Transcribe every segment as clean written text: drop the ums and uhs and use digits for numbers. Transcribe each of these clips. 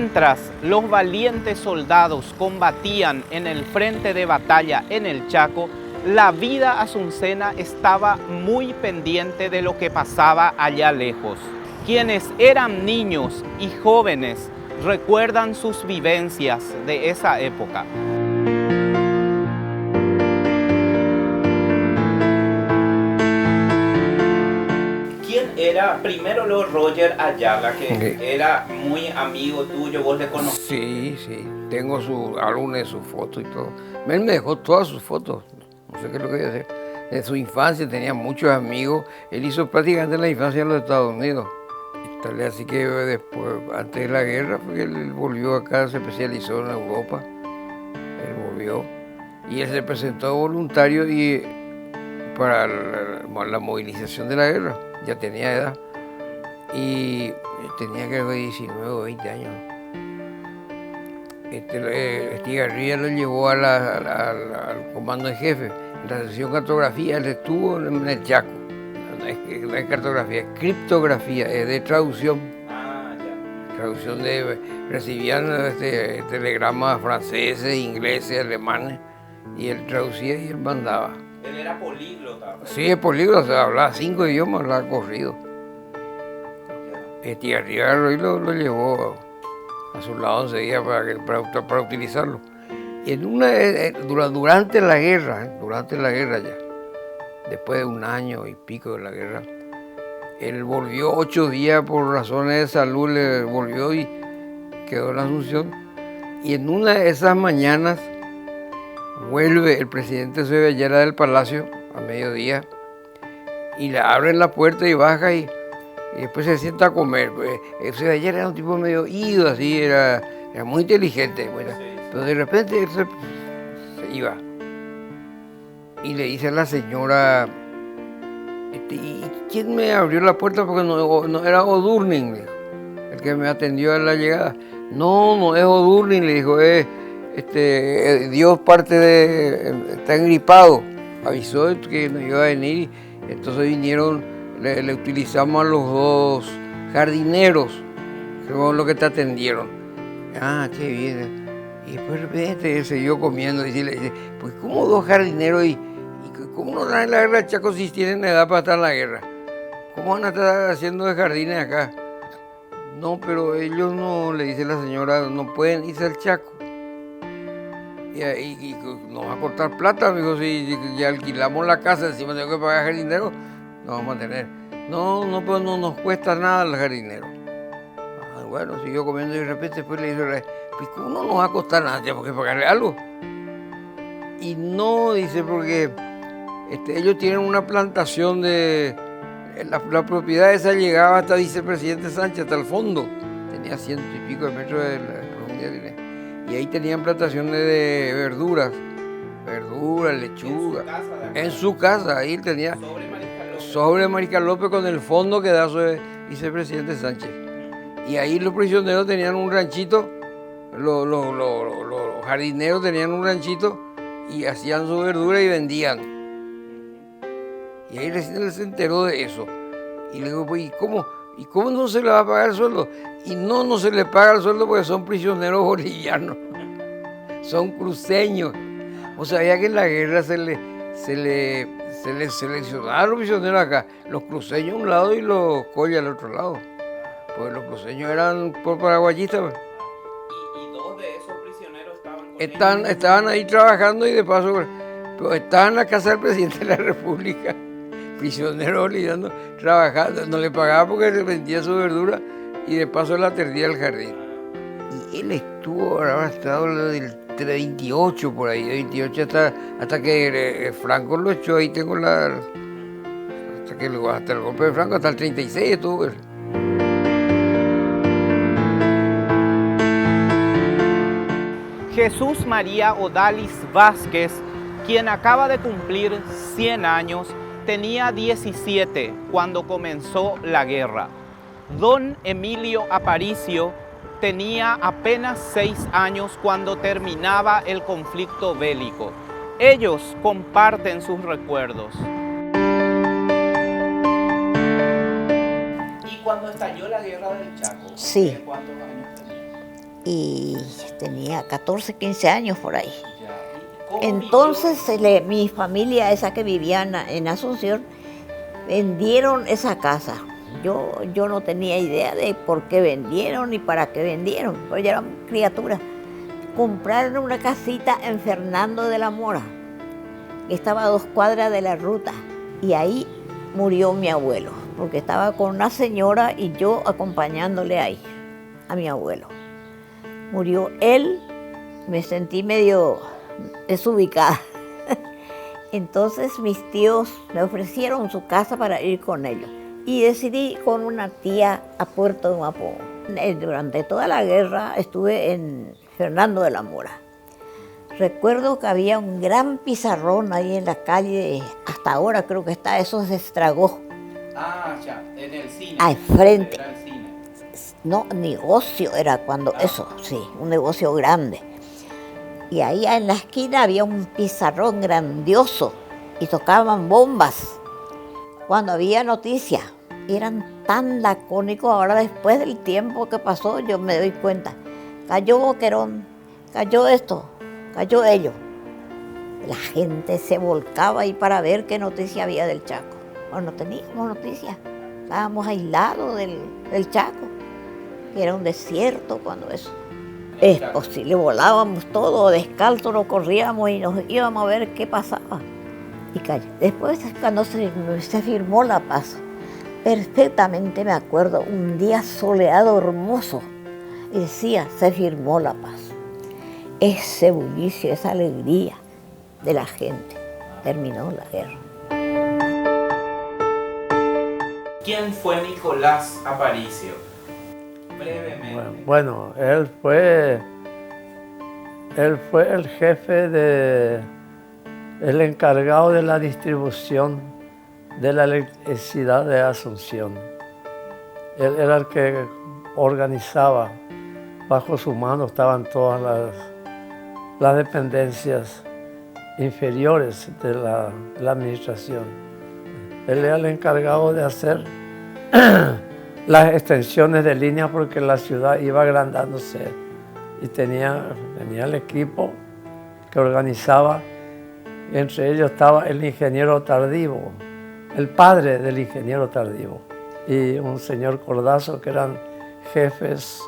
Mientras los valientes soldados combatían en el frente de batalla en el Chaco, la vida asuncena estaba muy pendiente de lo que pasaba allá lejos. Quienes eran niños y jóvenes recuerdan sus vivencias de esa época. ¿Quién era primero lo Roger Ayala, que era muy amigo tuyo, vos le conocías? Sí, tengo su álbum de sus fotos y todo. Él me dejó todas sus fotos, no sé qué es lo que voy a hacer. En su infancia tenía muchos amigos, él hizo prácticamente la infancia en los Estados Unidos. Así que después, antes de la guerra, porque él volvió acá, se especializó en Europa, él volvió y él se presentó voluntario para la movilización de la guerra, ya tenía edad y tenía creo que 19 o 20 años. Estigarribia lo llevó al comando en jefe, en la sección cartografía, él estuvo en el Chaco. No es cartografía, es criptografía, es de traducción. Traducción recibían telegramas franceses, ingleses, alemanes, y él traducía y él mandaba. Él era políglota. Sí, es políglota, hablaba 5 idiomas, hablaba corrido. Estigarribia lo llevó a su lado enseguida para utilizarlo. Y durante la guerra ya, después de un año y pico de la guerra, él volvió 8 días por razones de salud, le volvió y quedó en Asunción. Y en una de esas mañanas vuelve el presidente Eusebio Ayala del Palacio a mediodía y le abren la puerta y baja y después se sienta a comer. Eusebio Ayala era un tipo medio ido, así, era muy inteligente, bueno, pero de repente él se iba. Y le dice a la señora, ¿y quién me abrió la puerta? Porque no era O'Durning, el que me atendió a la llegada. No es O'Durning, le dijo, Dios está engripado. Avisó que no iba a venir, entonces vinieron, le utilizamos a los 2 jardineros, que fueron los que te atendieron. Ah, qué bien. Y después de repente él siguió comiendo y le dice, pues ¿cómo 2 jardineros y cómo no están en la guerra de Chaco si tienen edad para estar en la guerra? ¿Cómo van a estar haciendo de jardines acá? No, pero ellos no, le dice la señora, no pueden irse al Chaco. Y nos va a cortar plata, amigo, si ya alquilamos la casa, encima tengo que pagar jardinero, no vamos a tener. No, pues no nos cuesta nada el jardinero. Bueno, siguió comiendo y de repente después le dice, pues ¿cómo no nos va a costar nada? Tenemos que pagarle algo. Y no, dice, porque ellos tienen una plantación de... La propiedad esa llegaba hasta vicepresidente Sánchez, hasta el fondo. Tenía 100 y pico de metros de profundidad. Y ahí tenían plantaciones de verduras, lechuga. En su casa, ahí tenía... Sobre Marica López con el fondo que da su vicepresidente Sánchez. Y ahí los prisioneros tenían un ranchito, los jardineros tenían un ranchito y hacían su verdura y vendían. Y ahí recién él se enteró de eso. Y le digo, pues, ¿y cómo no se le va a pagar el sueldo? Y no se le paga el sueldo porque son prisioneros bolivianos, son cruceños. O sabía que en la guerra se le seleccionaban a los prisioneros acá, los cruceños a un lado y los collas al otro lado. Pues los cruceños eran por paraguayistas. Pues. ¿Y 2 de esos prisioneros estaban ahí trabajando y de paso, pero estaban en la casa del presidente de la República, prisioneros olvidando, trabajando, no le pagaba porque le vendía su verdura y de paso la atendía al jardín. Y él habrá estado del 28 por ahí, 28 hasta que Franco lo echó, ahí tengo hasta el golpe de Franco, hasta el 36 estuvo él. Jesús María Odalis Vázquez, quien acaba de cumplir 100 años, tenía 17 cuando comenzó la guerra. Don Emilio Aparicio tenía apenas 6 años cuando terminaba el conflicto bélico. Ellos comparten sus recuerdos. ¿Y cuando estalló la guerra del Chaco? Sí. ¿Cuántos años tenía? y tenía 14, 15 años por ahí. ¿Cómo Entonces mi familia, esa que vivía en Asunción, vendieron esa casa. Yo no tenía idea de por qué vendieron ni para qué vendieron, porque yo era criatura. Compraron una casita en Fernando de la Mora, que estaba a 2 cuadras de la ruta, y ahí murió mi abuelo, porque estaba con una señora y yo acompañándole ahí, a mi abuelo. Murió él, me sentí medio desubicada. Entonces mis tíos me ofrecieron su casa para ir con ellos, y decidí ir con una tía a Puerto de Mapó. Durante toda la guerra estuve en Fernando de la Mora. Recuerdo que había un gran pizarrón ahí en la calle, hasta ahora creo que está, eso se estragó. Ah, ya, en el cine. Al frente. Era el cine. No, negocio era cuando, eso, sí, un negocio grande. Y ahí en la esquina había un pizarrón grandioso y tocaban bombas cuando había noticias. Eran tan lacónicos, ahora después del tiempo que pasó yo me doy cuenta. Cayó Boquerón, cayó esto, cayó ello. La gente se volcaba ahí para ver qué noticia había del Chaco. Bueno, no teníamos noticias, estábamos aislados del Chaco, que era un desierto cuando eso. Es posible, volábamos todo, descalzos nos corríamos y nos íbamos a ver qué pasaba. Y cayó. Después, cuando se firmó la paz, perfectamente me acuerdo, un día soleado hermoso, y decía, se firmó la paz. Ese bullicio, esa alegría de la gente, terminó la guerra. ¿Quién fue Nicolás Aparicio? Brevemente. Bueno, él fue el jefe el encargado de la distribución de la electricidad de Asunción. Él era el que organizaba, bajo su mano estaban todas las dependencias inferiores de la administración. Él era el encargado de hacer las extensiones de línea porque la ciudad iba agrandándose y tenía el equipo que organizaba. Entre ellos estaba el ingeniero Tardivo, el padre del ingeniero Tardivo, y un señor Cordazo, que eran jefes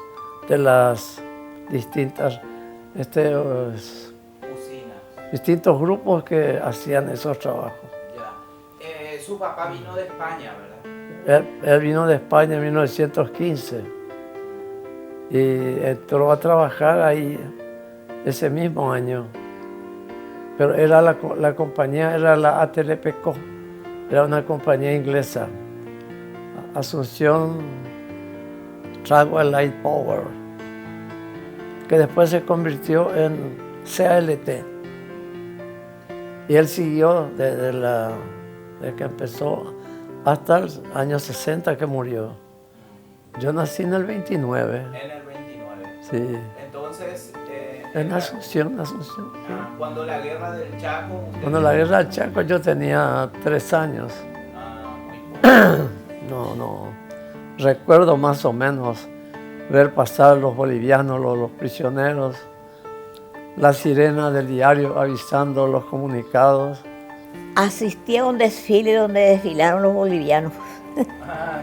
de las distintas distintos grupos que hacían esos trabajos. Ya. Su papá vino de España, ¿verdad? Él vino de España en 1915 y entró a trabajar ahí ese mismo año. Pero era la compañía era la ATLPCO, era una compañía inglesa, Asunción Travel Light Power, que después se convirtió en CALT. Y él siguió desde que empezó hasta el año 60 que murió. Yo nací en el 29. En el 29. Sí. Entonces... en Asunción. Cuando la guerra del Chaco... Cuando la guerra del Chaco yo tenía 3 años. No. Recuerdo más o menos ver pasar los bolivianos, los prisioneros, la sirena del diario avisando los comunicados. Asistí a un desfile donde desfilaron los bolivianos.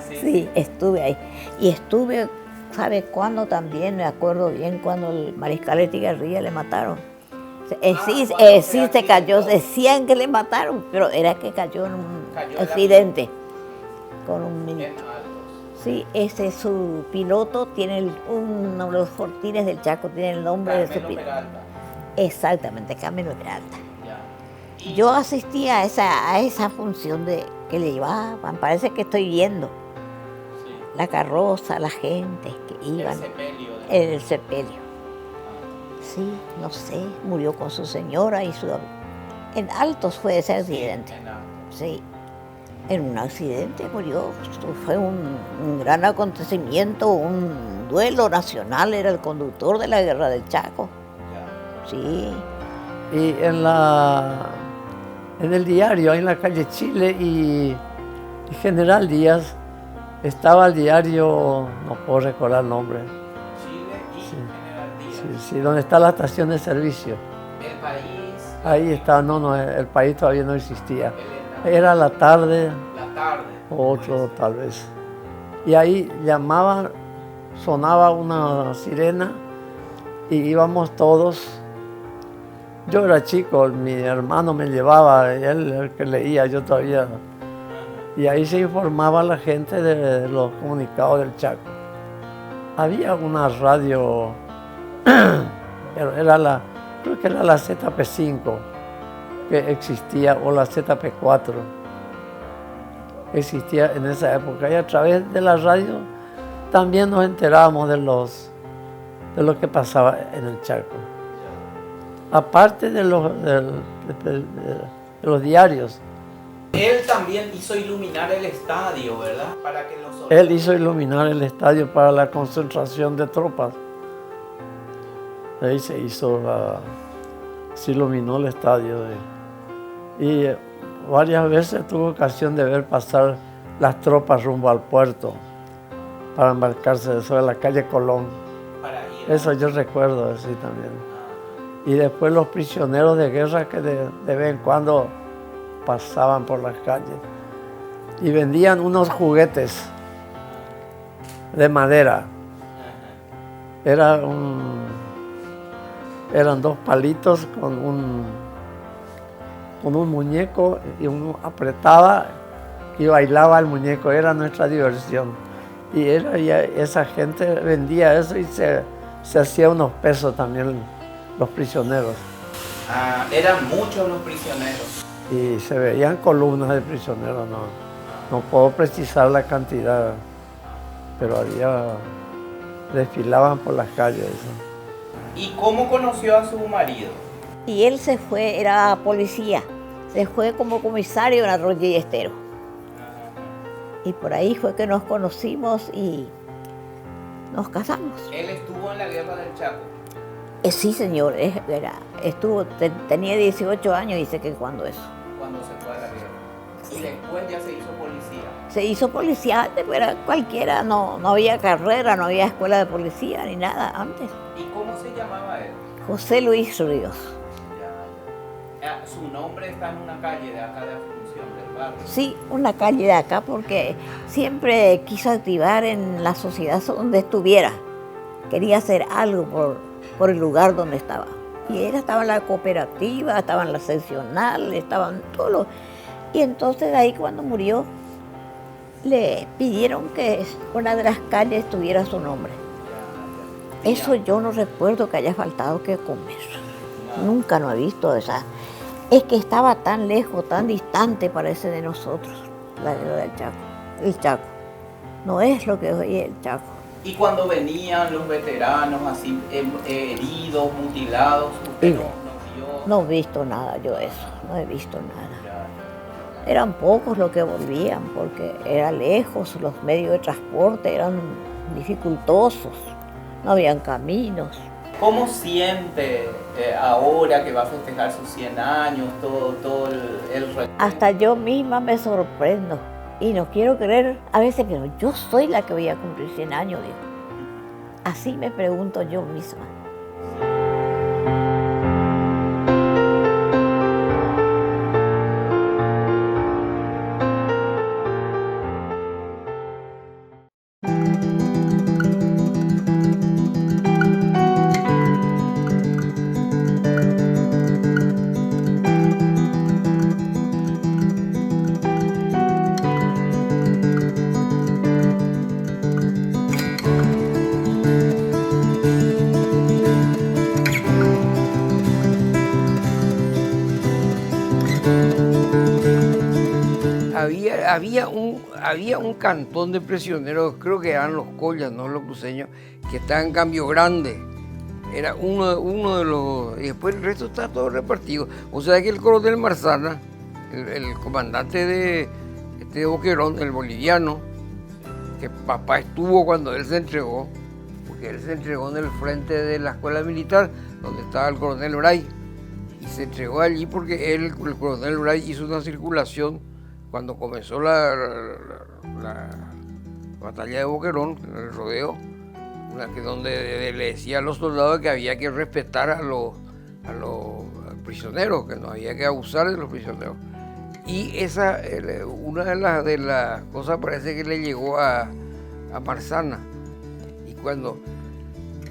Sí. Sí, estuve ahí. Y estuve, ¿sabe cuándo también? Me acuerdo bien cuando el mariscal Etigarribia le mataron. Sí, se cayó, decían que le mataron, pero era que cayó en un accidente con un militar. Sí, ese su piloto tiene uno de los fortines del Chaco, tiene el nombre de su piloto. Exactamente, Carmelo Peralta. Yo asistí a esa función que le llevaban, parece que estoy viendo. Sí. La carroza, la gente que iban. En el sepelio. Sí, no sé, murió con su señora y en Altos fue ese accidente. Sí, en un accidente murió. Fue un gran acontecimiento, un duelo nacional, era el conductor de la guerra del Chaco. Sí. Y en el diario, ahí en la calle Chile y General Díaz, estaba el diario, no puedo recordar el nombre. Chile y sí, donde está la estación de servicio. El país. Ahí está, no, el país todavía no existía. Era la tarde, La tarde. otro tal vez. Y ahí llamaban, sonaba una sirena y íbamos todos. Yo era chico, mi hermano me llevaba, él el que leía, yo todavía. Y ahí se informaba a la gente de los comunicados del Chaco. Había una radio, pero creo que era la ZP5 que existía, o la ZP4 existía en esa época. Y a través de la radio también nos enterábamos de lo que pasaba en el Chaco. Aparte de los diarios. Él también hizo iluminar el estadio, ¿verdad? Para que los Él hizo iluminar el estadio para la concentración de tropas. Ahí se iluminó el estadio. Y varias veces tuve ocasión de ver pasar las tropas rumbo al puerto para embarcarse sobre la calle Colón. para ir. Eso yo recuerdo así también. Y después los prisioneros de guerra que de vez en cuando pasaban por las calles y vendían unos juguetes de madera. Eran dos palitos con un muñeco, y uno apretaba y bailaba el muñeco. Era nuestra diversión. Y esa gente vendía eso y se hacía unos pesos también los prisioneros. Eran muchos los prisioneros. Y se veían columnas de prisioneros, no puedo precisar la cantidad, pero desfilaban por las calles. ¿Y cómo conoció a su marido? Y él se fue, era policía, se fue como comisario en Arroyo y Estero. Y por ahí fue que nos conocimos y nos casamos. Él estuvo en la guerra del Chaco. Sí, señor, tenía 18 años y sé que cuando eso. Cuando se fue a la guerra. Y después ya se hizo policía. Se hizo policía antes, pero era cualquiera, no había carrera, no había escuela de policía ni nada antes. ¿Y cómo se llamaba él? José Luis Ríos. Su nombre está en una calle de acá de Asunción, del barrio. Sí, una calle de acá, porque siempre quiso activar en la sociedad donde estuviera. Quería hacer algo por el lugar donde estaba. Y él estaba en la cooperativa, estaba en la seccional, estaban todos. Y entonces ahí cuando murió, le pidieron que una de las calles tuviera su nombre. Eso yo no recuerdo que haya faltado que comer. Nunca no he visto esa. Es que estaba tan lejos, tan distante parece de nosotros, la del Chaco. El Chaco. No es lo que hoy es el Chaco. Y cuando venían los veteranos así heridos, mutilados, usted no vio. No he visto nada yo eso, no he visto nada. Eran pocos los que volvían porque era lejos, los medios de transporte eran dificultosos, no habían caminos. ¿Cómo siente ahora que va a festejar sus 100 años, todo el recuerdo? Hasta yo misma me sorprendo. Y no quiero creer, a veces que yo soy la que voy a cumplir 100 años, digo. Así me pregunto yo misma. Había un cantón de prisioneros, creo que eran los collas, no los cruceños, que estaban en Cambio Grande. Era uno de los... Y después el resto está todo repartido. O sea que el coronel Marzana, el comandante de Boquerón, el boliviano, que papá estuvo cuando él se entregó, porque él se entregó en el frente de la escuela militar, donde estaba el coronel Bray. Y se entregó allí porque el coronel Bray hizo una circulación cuando comenzó la batalla de Boquerón, el rodeo. donde le decía a los soldados que había que respetar a los prisioneros, que no había que abusar de los prisioneros. Y esa, una de las cosas parece que le llegó a Marzana. Y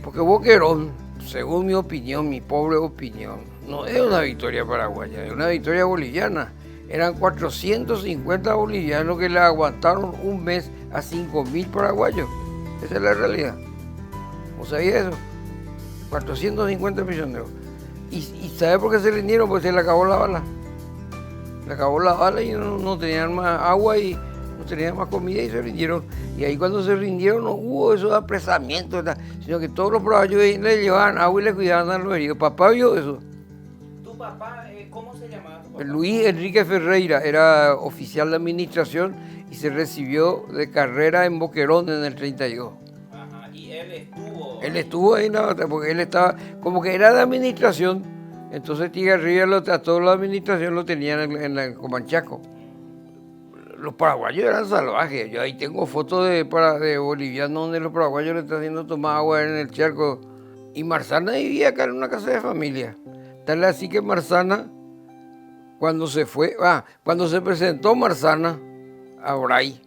porque Boquerón, según mi opinión, mi pobre opinión, no es una victoria paraguaya, es una victoria boliviana. Eran 450 bolivianos que le aguantaron un mes a 5.000 paraguayos. Esa es la realidad. ¿Vos sabías eso? 450 prisioneros. ¿Y sabe por qué se rindieron? Porque se le acabó la bala. Le acabó la bala y no tenían más agua y no tenían más comida y se rindieron. Y ahí cuando se rindieron no hubo esos apresamientos, sino que todos los paraguayos le llevaban agua y le cuidaban a los heridos. ¿Papá vio eso? ¿Tu papá, cómo se llamaba tu papá? Luis Enrique Ferreira era oficial de administración y se recibió de carrera en Boquerón en el 32. Ajá, y él estuvo... Él estuvo ahí, porque él estaba, como que era de administración, entonces Tigarribia a toda la administración lo tenían en el Comanchaco. Los paraguayos eran salvajes. Yo ahí tengo fotos de bolivianos donde los paraguayos le están haciendo tomar agua en el charco. Y Marzana vivía acá en una casa de familia. Tal así que Marzana, cuando se presentó Marzana a Bray,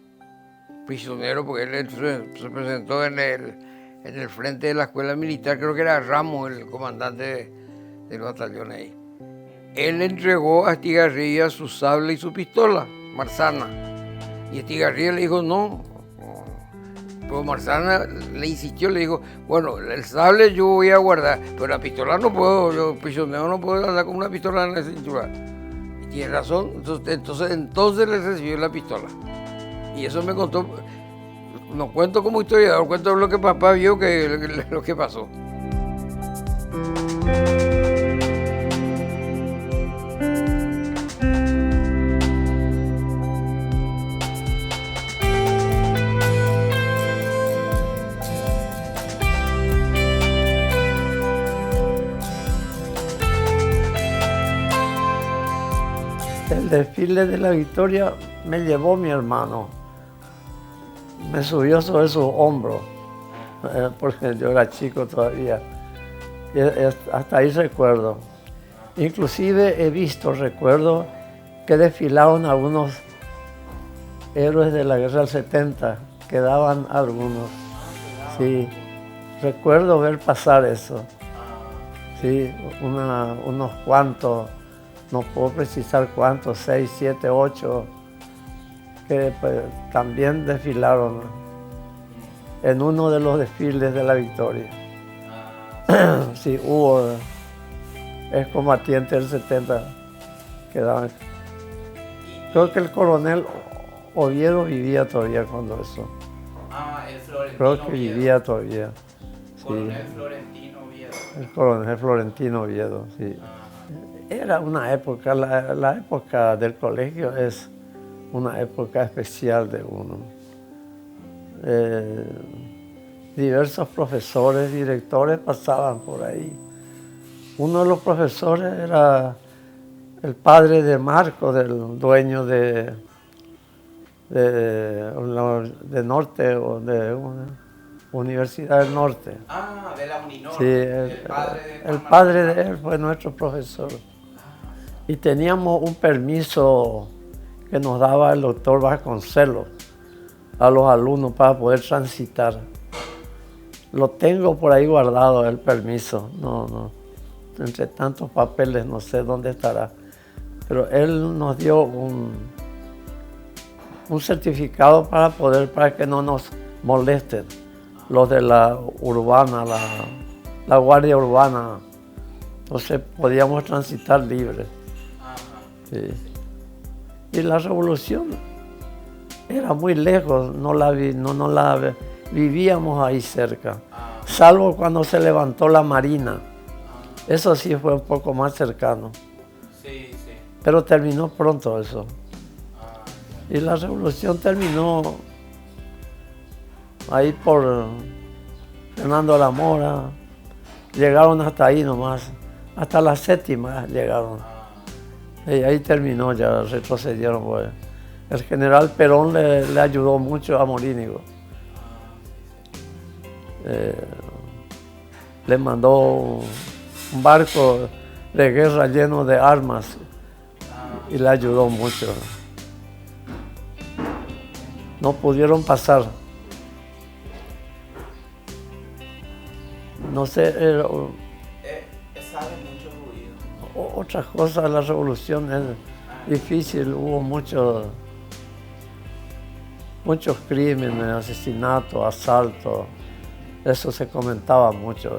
prisionero, porque él se presentó en el frente de la escuela militar, creo que era Ramos, el comandante del batallón ahí. Él entregó a Estigarribia su sable y su pistola, Marzana. Y Estigarribia le dijo no. Pero Marzana le insistió, le dijo, bueno, el sable yo voy a guardar, pero la pistola no puedo, yo prisionero no puedo andar con una pistola en la cintura. Y tiene razón, entonces le recibió la pistola. Y eso me contó, no cuento como historiador, cuento lo que papá vio, lo que pasó. El desfile de la Victoria me llevó mi hermano, me subió sobre sus hombros, porque yo era chico todavía, y hasta ahí recuerdo. Inclusive recuerdo que desfilaron algunos héroes de la guerra del 70, quedaban algunos, sí, recuerdo ver pasar eso, sí, unos cuantos. No puedo precisar cuántos, 6, 7, 8, que pues, también desfilaron en uno de los desfiles de la Victoria. Sí, hubo excombatientes del 70 que daban. Creo que el coronel Oviedo vivía todavía cuando eso. El Florentino Creo que Oviedo. vivía todavía. Coronel Sí. Florentino Oviedo. El coronel Florentino Oviedo, sí. Era una época, la época del colegio es una época especial de uno. Diversos profesores, directores pasaban por ahí. Uno de los profesores era el padre de Marco, del dueño de Norte, o de una Universidad del Norte. De la Uninorte. Sí, el padre de él fue nuestro profesor. Y teníamos un permiso que nos daba el doctor Vasconcelos a los alumnos para poder transitar. Lo tengo por ahí guardado, el permiso. No, entre tantos papeles no sé dónde estará. Pero él nos dio un certificado para que no nos molesten los de la urbana, la guardia urbana. Entonces podíamos transitar libres. Sí. Y la revolución era muy lejos, no la vivíamos ahí cerca, salvo cuando se levantó la Marina. Eso sí fue un poco más cercano. Sí. Pero terminó pronto eso. Y la revolución terminó ahí por Fernando de la Mora. Llegaron hasta ahí nomás, hasta la 7ª llegaron. Y ahí terminó, ya retrocedieron. Pues. El general Perón le ayudó mucho a Morínigo. le mandó un barco de guerra lleno de armas y le ayudó mucho. No pudieron pasar. No sé, Sale mucho ruido. otra cosa, la revolución es difícil, hubo muchos crímenes, asesinatos, asaltos, eso se comentaba mucho. ¿no?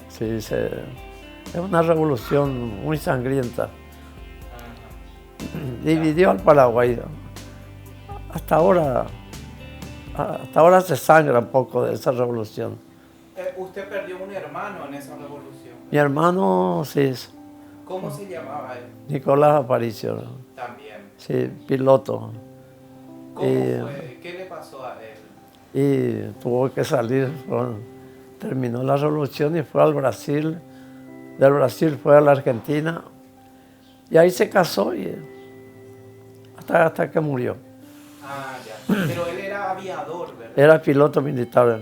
Sí. Sí, es una revolución muy sangrienta. Dividió al Paraguay. Hasta ahora se sangra un poco de esa revolución. Usted perdió un hermano en esa revolución. Mi hermano, sí, ¿Cómo se llamaba él? Nicolás Aparicio, También. sí, piloto. ¿Cómo fue? ¿Qué le pasó a él? Y tuvo que salir, terminó la revolución y fue al Brasil. Del Brasil fue a la Argentina y ahí se casó y hasta que murió. Ah, ya. Pero él era aviador, ¿verdad? Era piloto militar.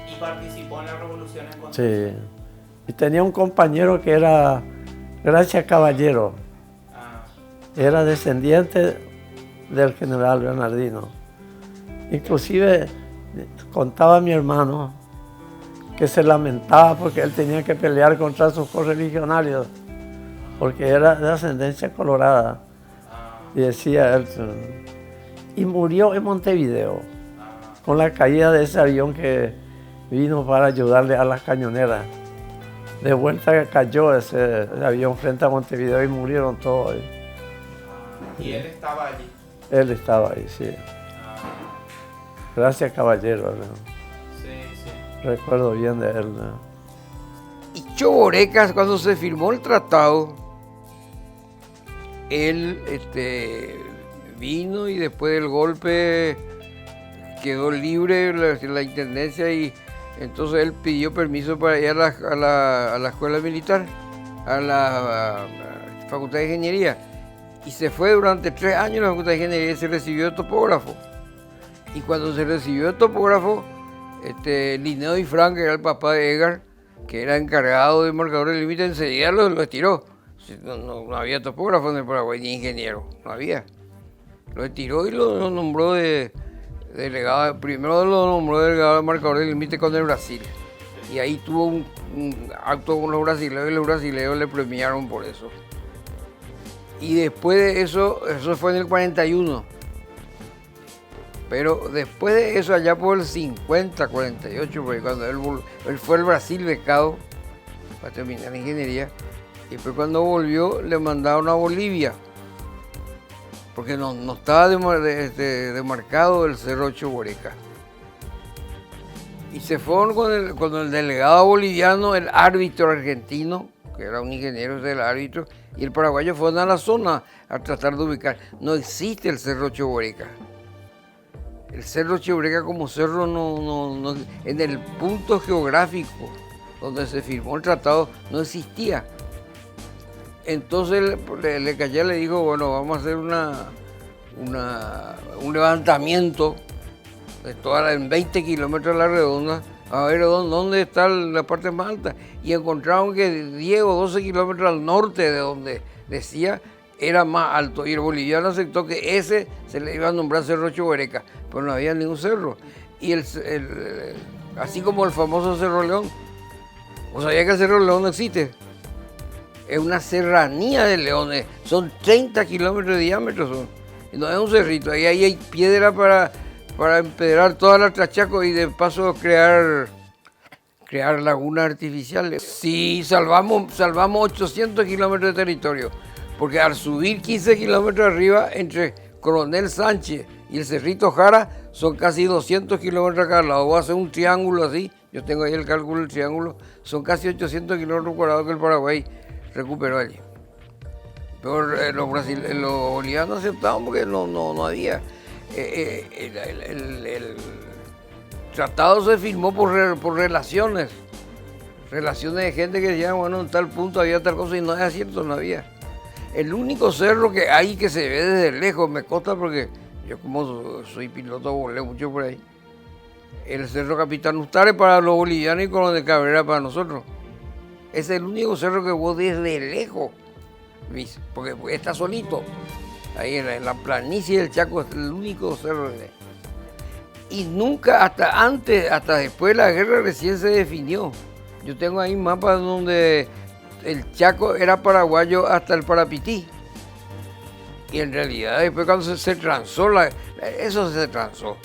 Y participó en la revolución en Sí. Concepción. Y tenía un compañero que era Gracia Caballero. Ah, Era descendiente del general Bernardino. Inclusive contaba mi hermano que se lamentaba porque él tenía que pelear contra sus correligionarios, porque era de ascendencia colorada. Y decía él, y murió en Montevideo con la caída de ese avión que vino para ayudarle a las cañoneras. De vuelta cayó ese avión frente a Montevideo y murieron todos. y él estaba allí. Él estaba ahí, sí. Gracias, caballero. ¿no? Sí, sí. Recuerdo bien de él. ¿no? Y Choborecas, cuando se firmó el tratado, él vino y después del golpe quedó libre la intendencia y entonces él pidió permiso para ir a la escuela militar, a la Facultad de Ingeniería. Y se fue durante 3 años a la Facultad de Ingeniería y se recibió de topógrafo. Y cuando se recibió de topógrafo, Linneo Ifrán, que era el papá de Edgar, que era encargado de marcadores de límite, enseguida lo estiró. No había topógrafo en el Paraguay, ni ingeniero, no había. Lo estiró y lo nombró de delegado, primero lo nombró delegado de marcadores de límite con el Brasil. Y ahí tuvo un acto con los brasileños y los brasileños le premiaron por eso. Y después de eso fue en el 41. Pero después de eso, allá por el 50, 48, porque cuando él fue al Brasil becado para terminar la ingeniería, y después cuando volvió le mandaron a Bolivia, porque no estaba demarcado el Cerro Choboreca. Y se fueron con el delegado boliviano, el árbitro argentino, que era un ingeniero del árbitro, y el paraguayo fueron a la zona a tratar de ubicar. No existe el Cerro Choboreca. El Cerro Choboreca como cerro no, en el punto geográfico donde se firmó el tratado no existía. Entonces Lecayá le dijo, bueno, vamos a hacer un levantamiento en 20 kilómetros a la redonda, a ver dónde está la parte más alta. Y encontraron que 10 o 12 kilómetros al norte de donde decía era más alto. Y el boliviano aceptó que ese se le iba a nombrar Cerro Choboreca, pero no había ningún cerro. Y así como el famoso Cerro León. ¿O sabía que el Cerro León no existe? Es una serranía de leones, son 30 kilómetros de diámetro, y no es un cerrito, ahí hay piedra para empedrar todas las trachacos y de paso crear lagunas artificiales. Sí, salvamos 800 kilómetros de territorio, porque al subir 15 kilómetros arriba, entre Coronel Sánchez y el Cerrito Jara, son casi 200 kilómetros a cada lado. Voy a hacer un triángulo así, yo tengo ahí el cálculo del triángulo, son casi 800 kilómetros cuadrados que el Paraguay recuperó allí. Pero los bolivianos aceptaban porque no había. El tratado se firmó por relaciones de gente que decían, bueno, en tal punto había tal cosa y no es cierto, no había. El único cerro que hay que se ve desde lejos, me consta porque yo como soy piloto volé mucho por ahí, el Cerro Capitán Ustare para los bolivianos y Colón de Cabrera para nosotros. Es el único cerro que vos desde lejos, ¿viste? Porque está solito. Ahí en la planicie del Chaco es el único cerro. Y nunca, hasta después de la guerra recién se definió. Yo tengo ahí mapas donde el Chaco era paraguayo hasta el Parapití. Y en realidad después cuando se transó, eso se transó.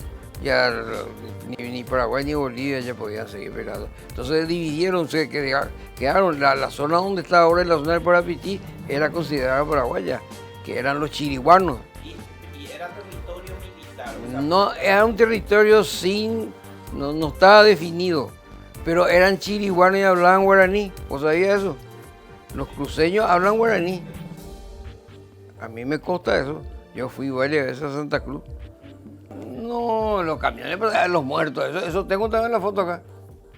Ya ni Paraguay ni Bolivia ya podían seguir pegando. Entonces dividieron, quedaron, la zona donde está ahora, la zona del Parapití, era considerada paraguaya, que eran los chiriguanos. ¿Y era territorio militar? O sea, No, era un territorio no estaba definido, pero eran chiriguanos y hablaban guaraní. ¿Vos sabías eso? Los cruceños hablan guaraní. A mí me consta eso. Yo fui varias veces a Santa Cruz. No, los camiones, los muertos, eso tengo también la foto acá.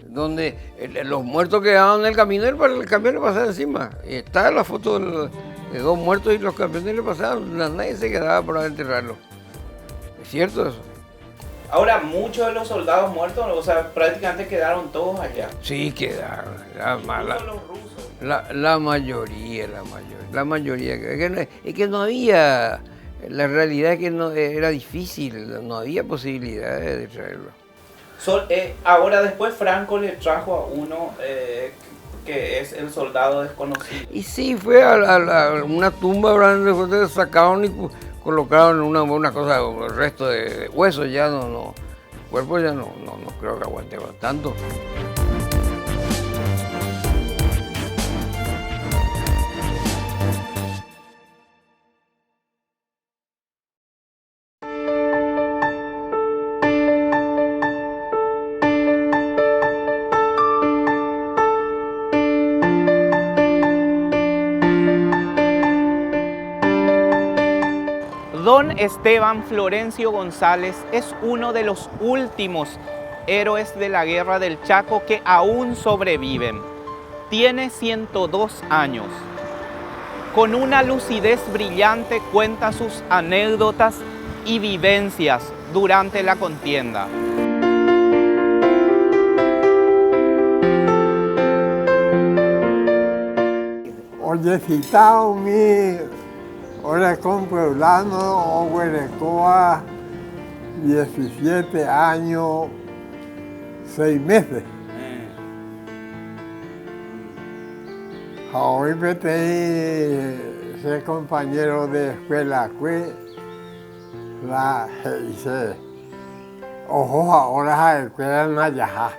Donde los muertos quedaban en el camino, el camión le pasaba encima. Y está la foto de dos muertos y los camiones le pasaban, nadie se quedaba para enterrarlos. ¿Es cierto eso? ahora, muchos de los soldados muertos, o sea, prácticamente quedaron todos allá. Sí, quedaron. Incluso los rusos. La mayoría. Es que no había, la realidad es que no, era difícil, no había posibilidades de traerlo. Ahora después Franco le trajo a uno que es el soldado desconocido. Y sí, fue a una tumba, después sacaron y colocaron una cosa, el resto de huesos, ya no, el cuerpo ya no creo que aguante tanto. Don Esteban Florencio González es uno de los últimos héroes de la Guerra del Chaco que aún sobreviven. Tiene 102 años. Con una lucidez brillante cuenta sus anécdotas y vivencias durante la contienda. Oye, citado mi Orecón Pueblano, Oguerecoa, 17 años, 6 meses. Hoy me ser compañero de escuela, la hice. Ojo, ahora la escuela en la Yaja.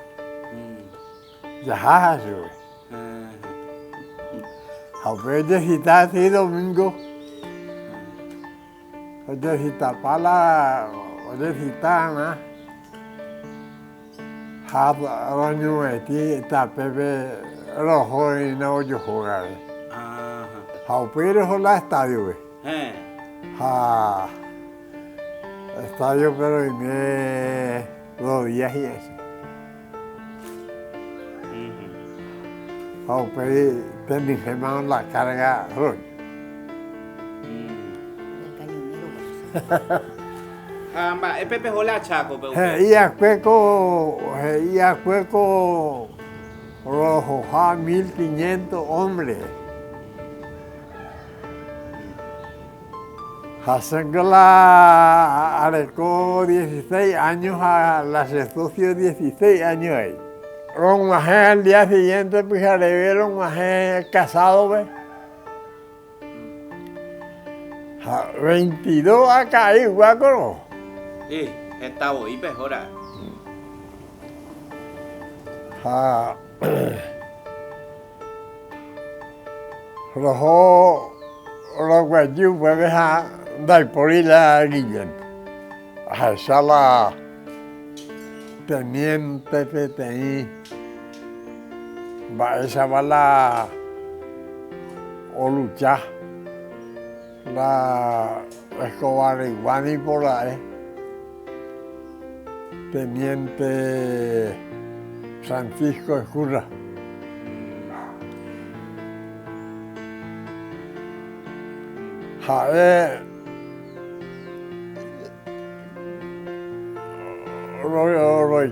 Yaja, sí. Ahora necesita así domingo. Necesita pala, necesita na. Año está Pepe rojo y no yo jugar. Pero la estadio. Estadio pero en 2 días y eso. Pero tenemos la carga roja. Pepe hola Chaco, Ia cueco rojo, 1500 hombres. Hasengla arecó 16 años a la Sestocio 16 años ahí. Un al día siguiente, pues le vieron casado, ¿ves? 22 acá ahí, guaco. Sí, está hoy mejora. Rojo, los guayú, pues deja dar por ir a Guillén. A esa la teniente PTI. Esa va la o luchar. La Escobar Iguani por ahí. Teniente Francisco Escurra.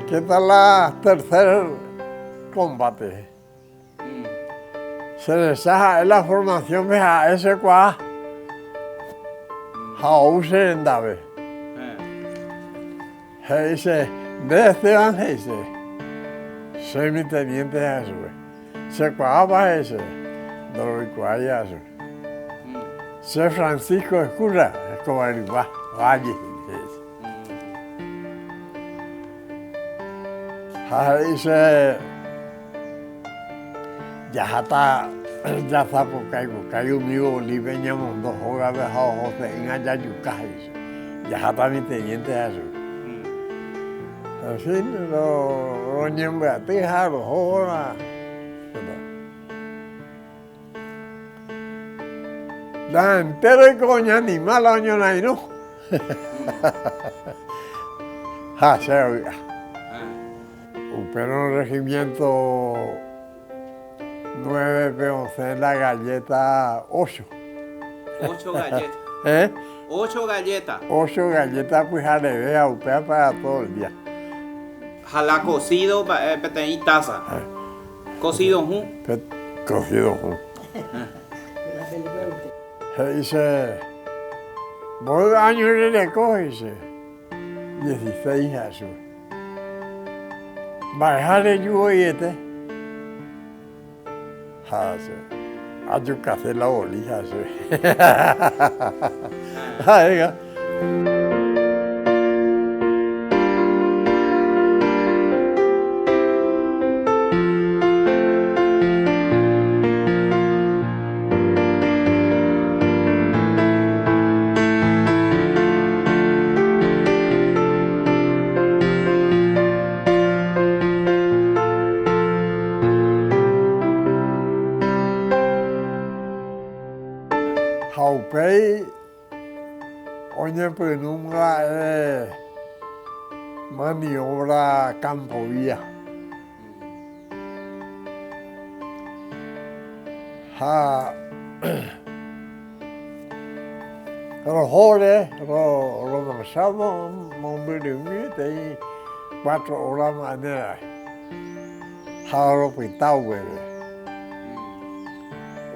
¿Qué tal la tercer combate? Se les hace la formación de ese cuá. Hause en Dave. Dice, de Esteban dice, soy mi teniente Jesús. Se cuaba ese, no lo cuaya eso. Soy Francisco Escura, es como el valle. Dice, ya está por caigo mío, Oliveña Mondo, Joga Bejao, José, en Ayayuca, ya está mi teniente Jesús. Así, lo ñembe a teja, lo joda. La entero y coña animal año no hay, ¿no? Ja, se oiga. Pero un regimiento 9 P11 la galleta 8. 8 galletas. 8 galletas. 8 galletas, pues a le vea upea para todo el día. Jala cocido, peteí taza. Cocido, Cocido, dice, voy años le coge, dice, 16 Jesús. Bajaré yo y este. Ayo que hacer la bolilla, venga. Haupei, oye, pues nunca maniobra campovía. Los jóvenes, los marchamos, y 4 horas mañana. Lo pintado, bebé.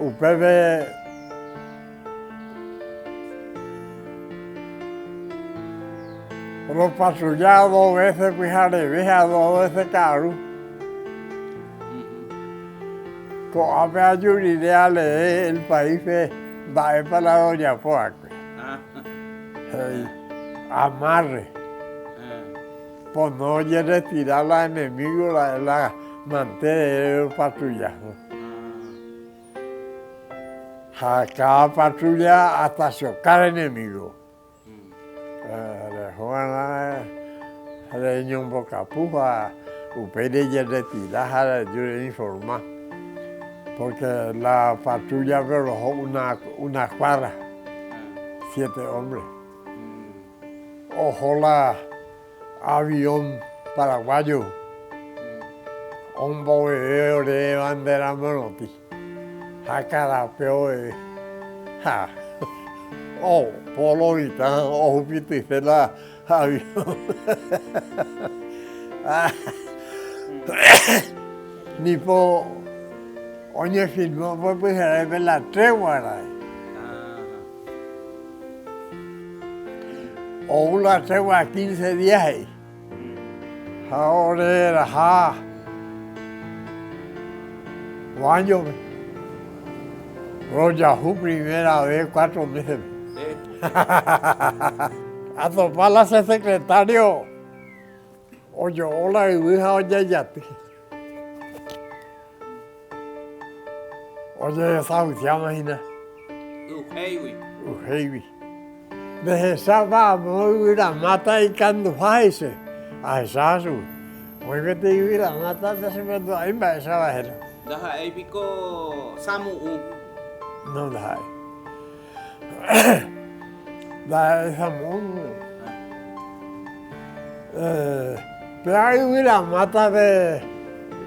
Ustedes los patrullados 2 veces, pues a 2 veces caro. Con ayudarle el país va para la doña Poac. Amarre. Pues no oye retirar a los enemigos, la mantener patrullando. Cada patrulla hasta chocar enemigos. Juana, de Ñombo Capuja, Upere ya retirar, yo le informar. Porque la patrulla relojó una cuadra, 7 hombres. Ojo la avión paraguayo, un bovedeo de bandera monoti, jacarapeo de polo y tan, pitice la avión. Ni por, oye, filmó, pues ver la tregua. O una tregua 15 días. Ahora era, años. Royajú primera vez, 4 meses. A toparla ese secretario. Oye, hola, hija, oye, ya te. Oye, esa usted imagina. Ujewi. Desde esa vamos a ir a matar y cuando faise. A esa su. Hoy que te ir a matar, te se me da en esa bajera. Deja épico Samu. No deja. Da esa mundo. Pero hay una mata de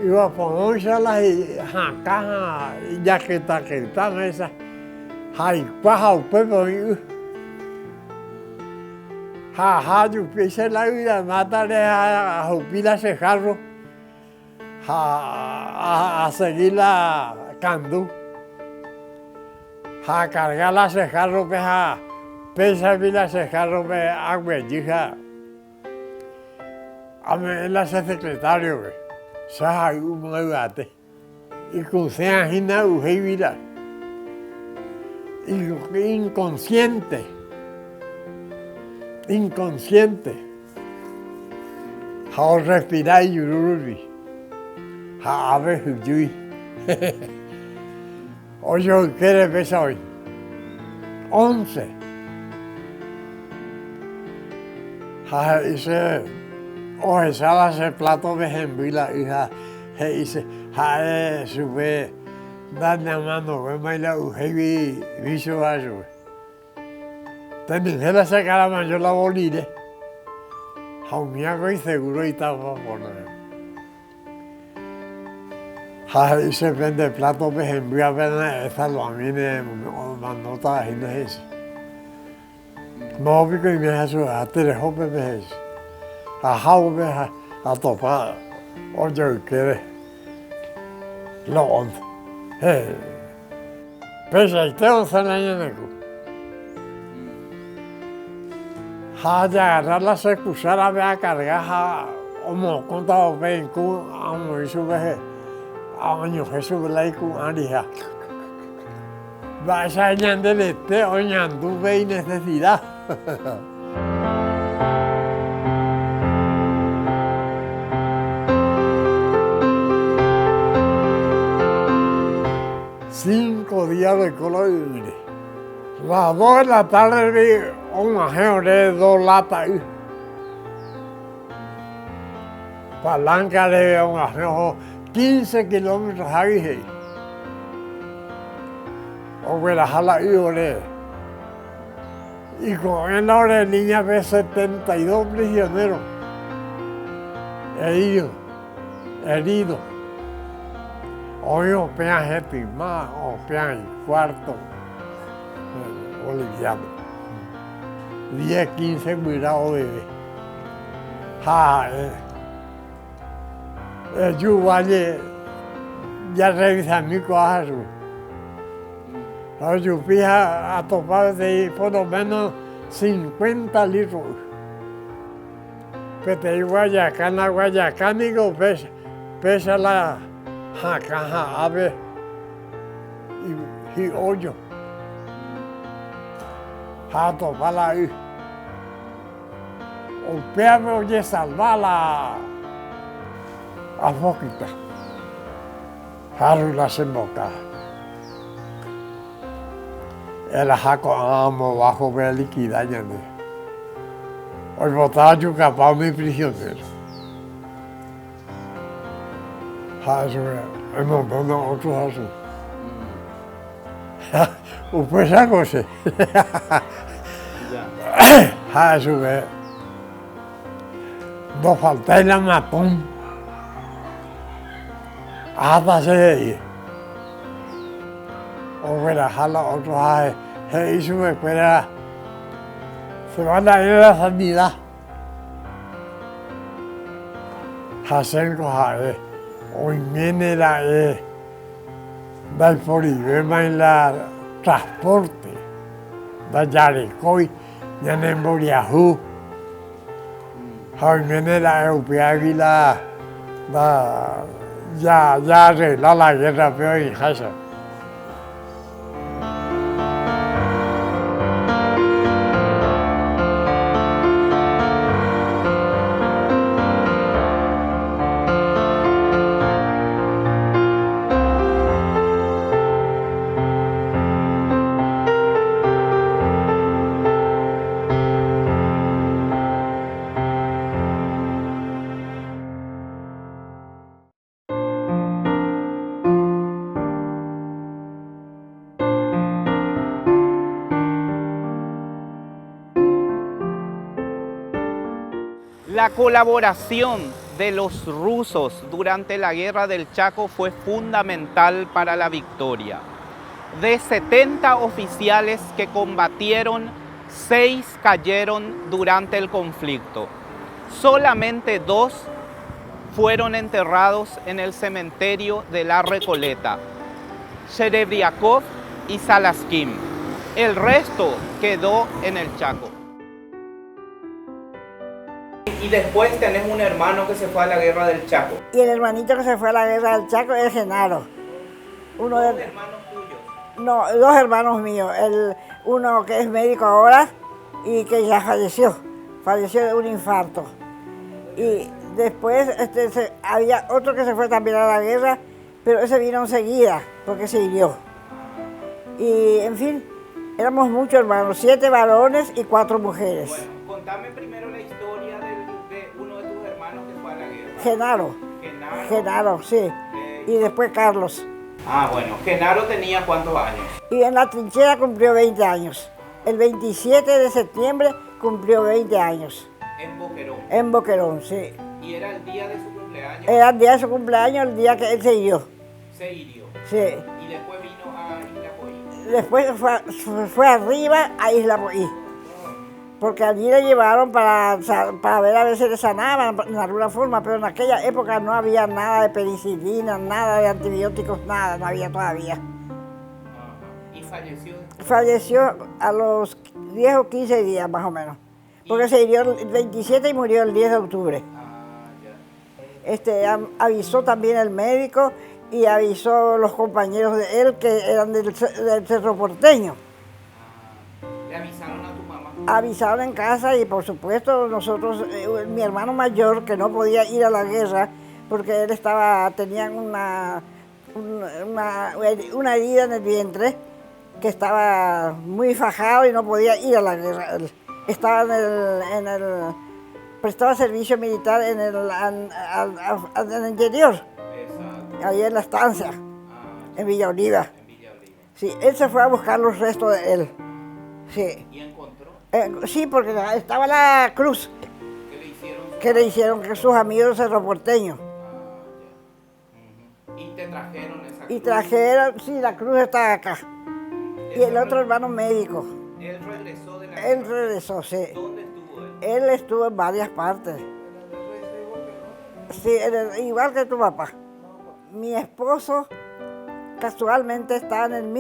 iba a ponerla y caja y ya que está esa. Hay cuaja o pepo. Yo pise la vida, mataré a Jupila ese jarro, a seguir la candú, a cargar la ese jarro, a pesa vila ese jarro, a huellija, a me la ese secretario, se ha ido un debate, y con se agina ujevila, inconsciente. Inconsciente. Ha respirar y yururi. Ha ave huyui. Oye, ¿qué le pesa hoy? 11. Ha dice, o esa ese plato de jembila hija. He dice, ha sube, dan llamando, ve baila ujevi, viso ayo. Tenía esa cara mayor la bolire. Jaumiago y seguro y estaba poner. Y se vende plato de jembia, esa lo a mí me mandó toda la gente ese. No, porque me hace a terejo me ese. A jau me a topar. Oye, ¿qué? Lo onda. Pesa y te once años de cu. Ya agarrar la secusara, ve a cargar, como contado ven con amo y su veje, año Jesús la con arija. Va a ser ñandele te oñandu ve necesidad. Cinco días de color. Las 2 de la tarde vi un ajeo de 2 latas. Palanca de un ajeo 15 kilómetros ahí. O que la jala y con él la de niña ve 72 prisioneros heridos. Hoy opean gente más, opean cuarto. Boliviano. 10, 15 mirados bebé. Yo vaya, ya revisan mi cosas. Yo fui a topar de por lo menos 50 litros. Que te Guayacán, digo, pesa la caja ave y hoyo. A toparla ahí. Golpearme, oye, salvarla a foquita. Haru las embocas. El jaco amo bajo de liquidar ya no. Hoy botaba yo capaz mi prisionero. Haru, el montón de otros asuntos. Pues esa cosa. Eso es. No falta el matón. Hasta se o verá, jala otro eso me espera. Se van a ir a la sanidad. Hacer cosas, hoy viene la del polibema en la transporte, da Yaricoy, ya en Boriajú, hoy viene la europea y ya arregla la guerra peor en Hasa. La colaboración de los rusos durante la Guerra del Chaco fue fundamental para la victoria. De 70 oficiales que combatieron, 6 cayeron durante el conflicto. Solamente 2 fueron enterrados en el cementerio de la Recoleta, Sherebriakov y Salaskim. El resto quedó en el Chaco. Y después tenés un hermano que se fue a la guerra del Chaco. Y el hermanito que se fue a la guerra del Chaco es Genaro. Uno ¿Dos de, hermanos tuyos? no, 2 hermanos míos. Uno que es médico ahora y que ya falleció de un infarto. Y después había otro que se fue también a la guerra, pero ese vino enseguida porque se hirió. Y en fin, éramos muchos hermanos, 7 varones y 4 mujeres. Bueno, contame primero la historia de uno de tus hermanos que fue a la guerra. Genaro. Genaro. Genaro, sí. Y después Carlos. Ah, bueno, Genaro tenía ¿cuántos años? Y en la trinchera cumplió 20 años. El 27 de septiembre cumplió 20 años. En Boquerón. En Boquerón, sí. Y era el día de su cumpleaños. Era el día de su cumpleaños, el día que él se hirió. Se hirió. Sí. Y después vino a Isla Poí. Después fue arriba a Isla Poí. Porque allí le llevaron para ver a ver si le sanaban de alguna forma, pero en aquella época no había nada de penicilina, nada de antibióticos, nada, no había todavía. Ajá. ¿Y falleció? Falleció a los 10 o 15 días más o menos, porque se hirió el 27 y murió el 10 de octubre. Ah, ya. Avisó también el médico y avisó los compañeros de él que eran del Cerro Porteño. ¿Le avisaron a tu mamá? Avisaron en casa y por supuesto nosotros, mi hermano mayor que no podía ir a la guerra porque él tenía una herida en el vientre que estaba muy fajado y no podía ir a la guerra. Él estaba prestaba servicio militar en el interior, Exacto. ahí en la estancia, Ah, en Villa Oliva. en Villa Oliva. Sí, él se fue a buscar los restos de él. Sí. ¿Y encontró? Sí, porque estaba la cruz ¿Qué le hicieron? que le hicieron que sus amigos cerroporteños. Ah, ya. Ujú. ¿Y te trajeron esa Y cruz? trajeron, sí, la cruz está acá. Y el otro hermano médico. Él regresó de la Él guerra. regresó, sí. ¿Dónde estuvo él? Él estuvo en varias partes. Sí, igual que tu papá. Mi esposo casualmente está en el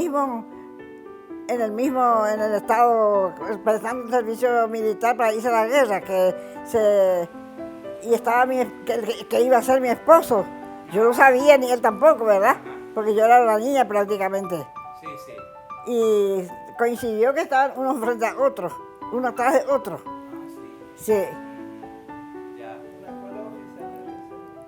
estado prestando un servicio militar para irse a la guerra, y estaba que iba a ser mi esposo. Yo no sabía, ni él tampoco, ¿verdad? Porque yo era una niña prácticamente. Sí, sí. Y coincidió que estaban unos frente a otros, uno atrás de otro. Ah, sí. Sí, Ya.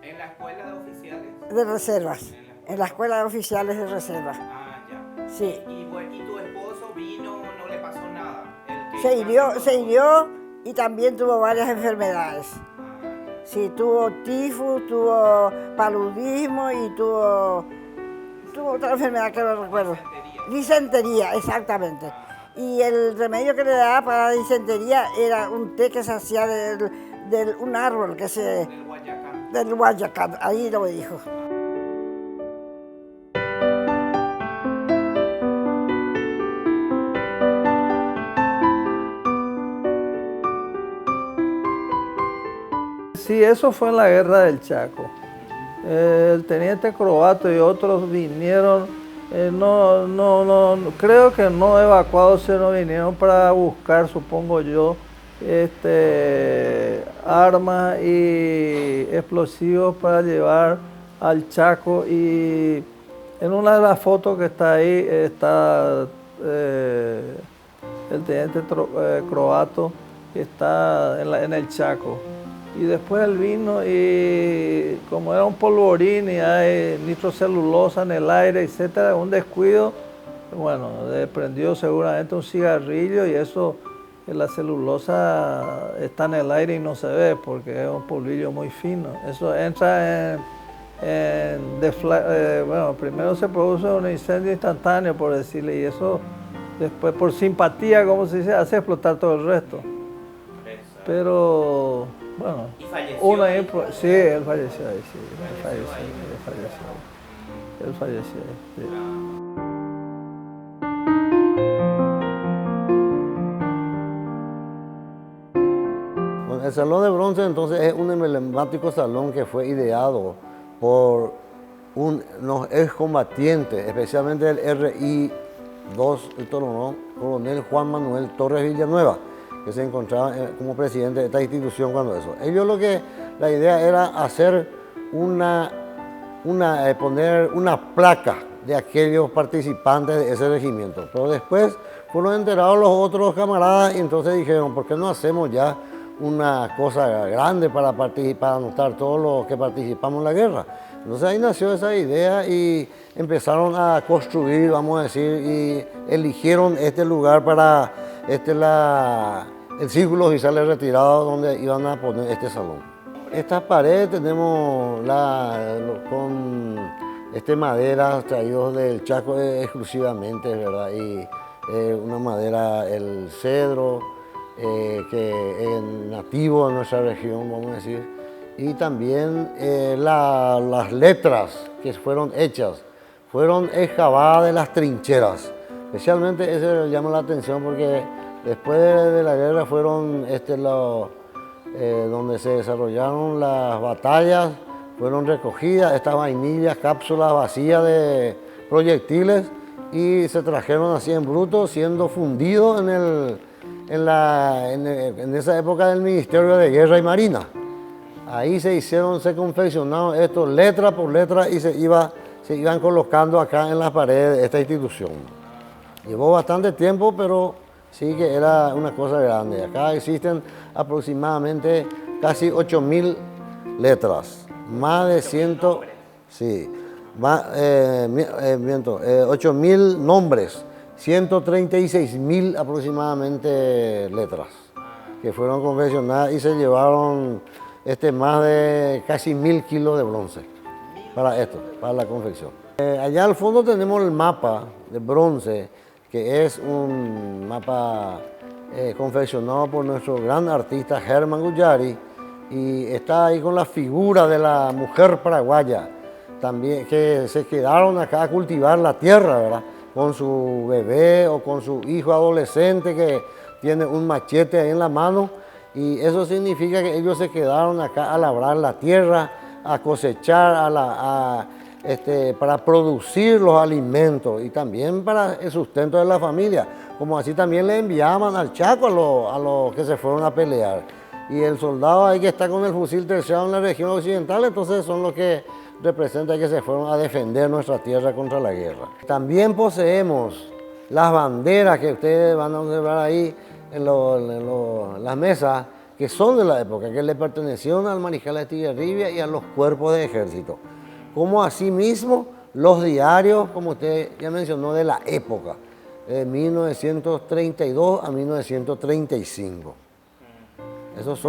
¿En la escuela de oficiales? de reservas. En la escuela de oficiales de reserva. Ah, ya. Sí. ¿Y tu esposo vino, no le pasó nada? El que Se hirió y también tuvo varias enfermedades. Ah, ya. Sí, tuvo tifus, tuvo paludismo y tuvo otra enfermedad que no recuerdo. Disentería, exactamente. Y el remedio que le daba para la disentería era un té que se hacía de un árbol Del Guayacán. del Guayacán, ahí lo dijo. Sí, eso fue en la guerra del Chaco. El teniente Croato y otros vinieron, creo que no evacuados, sino vinieron para buscar, supongo yo, armas y explosivos para llevar al Chaco. Y en una de las fotos que está ahí está el teniente Croato, que está en el Chaco. Y después él vino y como era un polvorín y hay nitrocelulosa en el aire, etcétera, un descuido, bueno, le prendió seguramente un cigarrillo y eso, la celulosa está en el aire y no se ve porque es un polvillo muy fino. Eso entra bueno, primero se produce un incendio instantáneo, por decirle, y eso después por simpatía, como se dice, hace explotar todo el resto. Pero bueno, ¿Y falleció? Sí, él falleció ahí, sí, él falleció ahí, sí. Bueno, el Salón de Bronce entonces es un emblemático salón que fue ideado por unos excombatientes, especialmente el RI-2, el coronel Juan Manuel Torres Villanueva, que se encontraba como presidente de esta institución cuando eso. Ellos la idea era hacer poner una placa de aquellos participantes de ese regimiento. Pero después fueron enterados los otros camaradas y entonces dijeron, ¿por qué no hacemos ya una cosa grande para anotar todos los que participamos en la guerra? Entonces ahí nació esa idea y empezaron a construir, vamos a decir, y eligieron este lugar para el Círculo Oficiales Retirados donde iban a poner este salón. Estas paredes tenemos con maderas traídos del Chaco exclusivamente, ¿verdad? Y una madera, el cedro, que es nativo de nuestra región, vamos a decir. Y también las letras que fueron hechas, fueron excavadas de las trincheras. Especialmente eso llama la atención porque después de la guerra fueron donde se desarrollaron las batallas, fueron recogidas estas vainillas, cápsulas vacías de proyectiles y se trajeron así en bruto, siendo fundidos en esa época del Ministerio de Guerra y Marina. Ahí se confeccionaron estos letra por letra y se iban colocando acá en las paredes de esta institución. Llevó bastante tiempo, pero sí que era una cosa grande. Acá existen aproximadamente casi 8.000 letras, más de 8.000 nombres, 136.000 aproximadamente letras que fueron confeccionadas y se llevaron más de casi 1.000 kilos de bronce para la confección. Allá al fondo tenemos el mapa de bronce, que es un mapa confeccionado por nuestro gran artista Herman Guyari, y está ahí con la figura de la mujer paraguaya, también que se quedaron acá a cultivar la tierra, ¿verdad? Con su bebé o con su hijo adolescente que tiene un machete ahí en la mano, y eso significa que ellos se quedaron acá a labrar la tierra, a cosechar, para producir los alimentos y también para el sustento de la familia, como así también le enviaban al Chaco a los que se fueron a pelear. Y el soldado ahí que está con el fusil terciado en la región occidental, entonces son los que representan que se fueron a defender nuestra tierra contra la guerra. También poseemos las banderas que ustedes van a observar ahí en las mesas, que son de la época, que le pertenecieron al mariscal Estigarribia y a los cuerpos de ejército. Como asimismo los diarios, como usted ya mencionó, de la época, de 1932 a 1935. Esos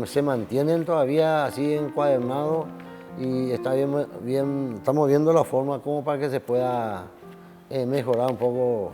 se mantienen todavía así encuadernados y estamos viendo la forma como para que se pueda mejorar un poco